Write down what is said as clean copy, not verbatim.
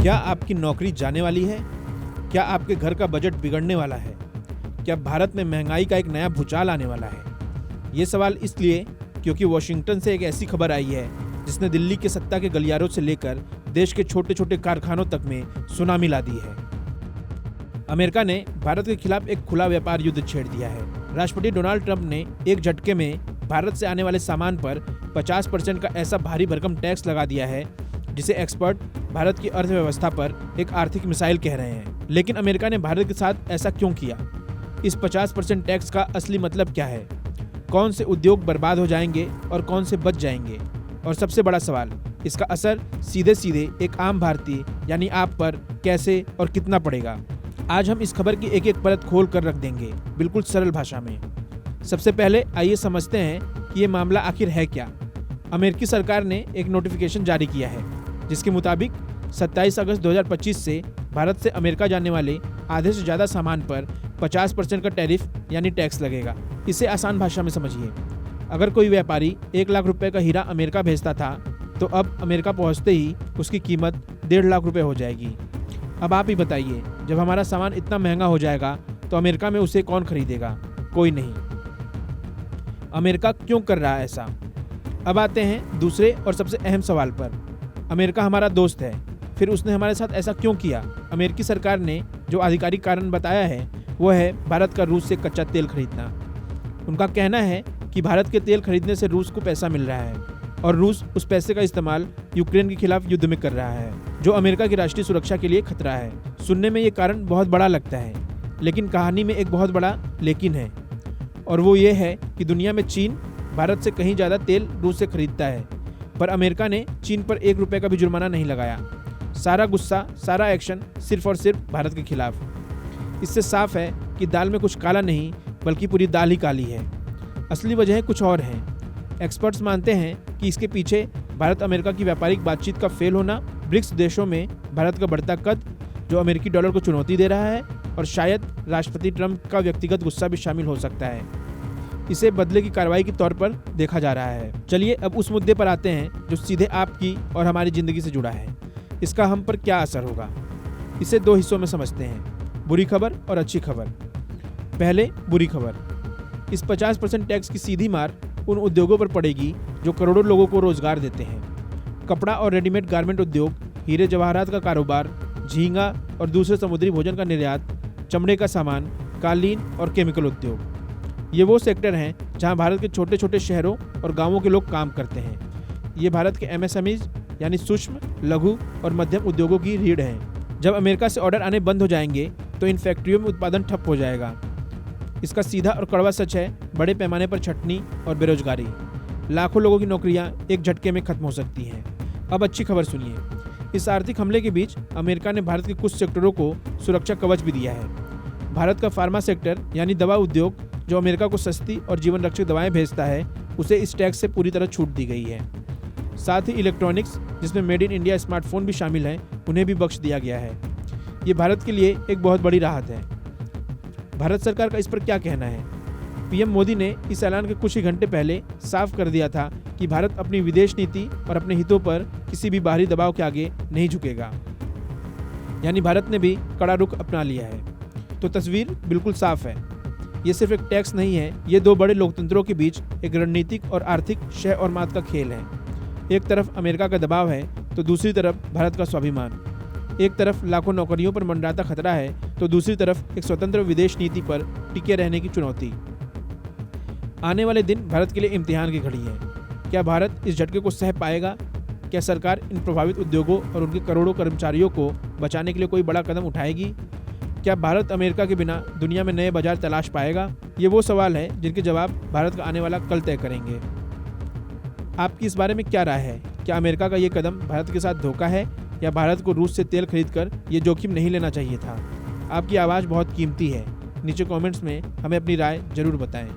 क्या आपकी नौकरी जाने वाली है? क्या आपके घर का बजट बिगड़ने वाला है? क्या भारत में महंगाई का एक नया भूचाल आने वाला है? ये सवाल इसलिए क्योंकि वॉशिंगटन से एक ऐसी खबर आई है जिसने दिल्ली के सत्ता के गलियारों से लेकर देश के छोटे छोटे कारखानों तक में सुनामी ला दी है। अमेरिका ने भारत के खिलाफ एक खुला व्यापार युद्ध छेड़ दिया है। राष्ट्रपति डोनाल्ड ट्रंप ने एक झटके में भारत से आने वाले सामान पर 50% का ऐसा भारी भरकम टैक्स लगा दिया है जिसे एक्सपर्ट भारत की अर्थव्यवस्था पर एक आर्थिक मिसाइल कह रहे हैं। लेकिन अमेरिका ने भारत के साथ ऐसा क्यों किया? इस 50% टैक्स का असली मतलब क्या है? कौन से उद्योग बर्बाद हो जाएंगे और कौन से बच जाएंगे? और सबसे बड़ा सवाल, इसका असर सीधे सीधे एक आम भारतीय यानी आप पर कैसे और कितना पड़ेगा? आज हम इस खबर की एक एक परत खोल कर रख देंगे, बिल्कुल सरल भाषा में। सबसे पहले आइए समझते हैं कि ये मामला आखिर है क्या। अमेरिकी सरकार ने एक नोटिफिकेशन जारी किया है जिसके मुताबिक 27 अगस्त 2025 से भारत से अमेरिका जाने वाले आधे से ज़्यादा सामान पर 50% का टैरिफ यानी टैक्स लगेगा। इसे आसान भाषा में समझिए। अगर कोई व्यापारी 1 लाख रुपए का हीरा अमेरिका भेजता था तो अब अमेरिका पहुंचते ही उसकी कीमत 1.5 लाख रुपए हो जाएगी। अब आप ही बताइए, जब हमारा सामान इतना महंगा हो जाएगा तो अमेरिका में उसे कौन खरीदेगा? कोई नहीं। अमेरिका क्यों कर रहा है ऐसा? अब आते हैं दूसरे और सबसे अहम सवाल पर। अमेरिका हमारा दोस्त है, फिर उसने हमारे साथ ऐसा क्यों किया? अमेरिकी सरकार ने जो आधिकारिक कारण बताया है वो है भारत का रूस से कच्चा तेल खरीदना। उनका कहना है कि भारत के तेल खरीदने से रूस को पैसा मिल रहा है और रूस उस पैसे का इस्तेमाल यूक्रेन के खिलाफ युद्ध में कर रहा है, जो अमेरिका की राष्ट्रीय सुरक्षा के लिए खतरा है। सुनने में ये कारण बहुत बड़ा लगता है, लेकिन कहानी में एक बहुत बड़ा लेकिन है, और वो ये है कि दुनिया में चीन भारत से कहीं ज़्यादा तेल रूस से खरीदता है, पर अमेरिका ने चीन पर 1 रुपये का भी जुर्माना नहीं लगाया। सारा गुस्सा, सारा एक्शन सिर्फ और सिर्फ भारत के खिलाफ। इससे साफ है कि दाल में कुछ काला नहीं बल्कि पूरी दाल ही काली है। असली वजह कुछ और है। एक्सपर्ट्स मानते हैं कि इसके पीछे भारत अमेरिका की व्यापारिक बातचीत का फेल होना, ब्रिक्स देशों में भारत का बढ़ता कद जो अमेरिकी डॉलर को चुनौती दे रहा है, और शायद राष्ट्रपति ट्रंप का व्यक्तिगत गुस्सा भी शामिल हो सकता है। इसे बदले की कार्रवाई के तौर पर देखा जा रहा है। चलिए अब उस मुद्दे पर आते हैं जो सीधे आपकी और हमारी जिंदगी से जुड़ा है। इसका हम पर क्या असर होगा? इसे 2 हिस्सों में समझते हैं, बुरी खबर और अच्छी खबर। पहले बुरी खबर। इस 50% टैक्स की सीधी मार उन उद्योगों पर पड़ेगी जो करोड़ों लोगों को रोजगार देते हैं। कपड़ा और रेडीमेड गारमेंट उद्योग, हीरे जवाहरात का कारोबार, झींगा और दूसरे समुद्री भोजन का निर्यात, चमड़े का सामान, कालीन और केमिकल उद्योग। ये वो सेक्टर हैं जहां भारत के छोटे छोटे शहरों और गांवों के लोग काम करते हैं। ये भारत के MSMEs यानी सूक्ष्म, लघु और मध्यम उद्योगों की रीढ़ हैं। जब अमेरिका से ऑर्डर आने बंद हो जाएंगे तो इन फैक्ट्रियों में उत्पादन ठप हो जाएगा। इसका सीधा और कड़वा सच है बड़े पैमाने पर छटनी और बेरोजगारी। लाखों लोगों की नौकरियां एक झटके में खत्म हो सकती हैं। अब अच्छी खबर सुनिए। इस आर्थिक हमले के बीच अमेरिका ने भारत के कुछ सेक्टरों को सुरक्षा कवच भी दिया है। भारत का फार्मा सेक्टर यानी दवा उद्योग, जो अमेरिका को सस्ती और जीवन रक्षक दवाएं भेजता है, उसे इस टैक्स से पूरी तरह छूट दी गई है। साथ ही इलेक्ट्रॉनिक्स, जिसमें मेड इन इंडिया स्मार्टफोन भी शामिल हैं, उन्हें भी बख्श दिया गया है। ये भारत के लिए एक बहुत बड़ी राहत है। भारत सरकार का इस पर क्या कहना है? PM मोदी ने इस ऐलान के कुछ ही घंटे पहले साफ कर दिया था कि भारत अपनी विदेश नीति और अपने हितों पर किसी भी बाहरी दबाव के आगे नहीं झुकेगा। यानी भारत ने भी कड़ा रुख अपना लिया है। तो तस्वीर बिल्कुल साफ है। ये सिर्फ एक टैक्स नहीं है, ये 2 बड़े लोकतंत्रों के बीच एक रणनीतिक और आर्थिक शह और मात का खेल है। एक तरफ अमेरिका का दबाव है तो दूसरी तरफ भारत का स्वाभिमान। एक तरफ लाखों नौकरियों पर मंडराता खतरा है तो दूसरी तरफ एक स्वतंत्र विदेश नीति पर टिके रहने की चुनौती। आने वाले दिन भारत के लिए इम्तिहान की घड़ी है। क्या भारत इस झटके को सह पाएगा? क्या सरकार इन प्रभावित उद्योगों और उनके करोड़ों कर्मचारियों को बचाने के लिए कोई बड़ा कदम उठाएगी? क्या भारत अमेरिका के बिना दुनिया में नए बाजार तलाश पाएगा? ये वो सवाल है जिनके जवाब भारत का आने वाला कल तय करेंगे। आपकी इस बारे में क्या राय है? क्या अमेरिका का ये कदम भारत के साथ धोखा है, या भारत को रूस से तेल खरीदकर ये जोखिम नहीं लेना चाहिए था? आपकी आवाज़ बहुत कीमती है। नीचे कमेंट्स में हमें अपनी राय जरूर बताएं।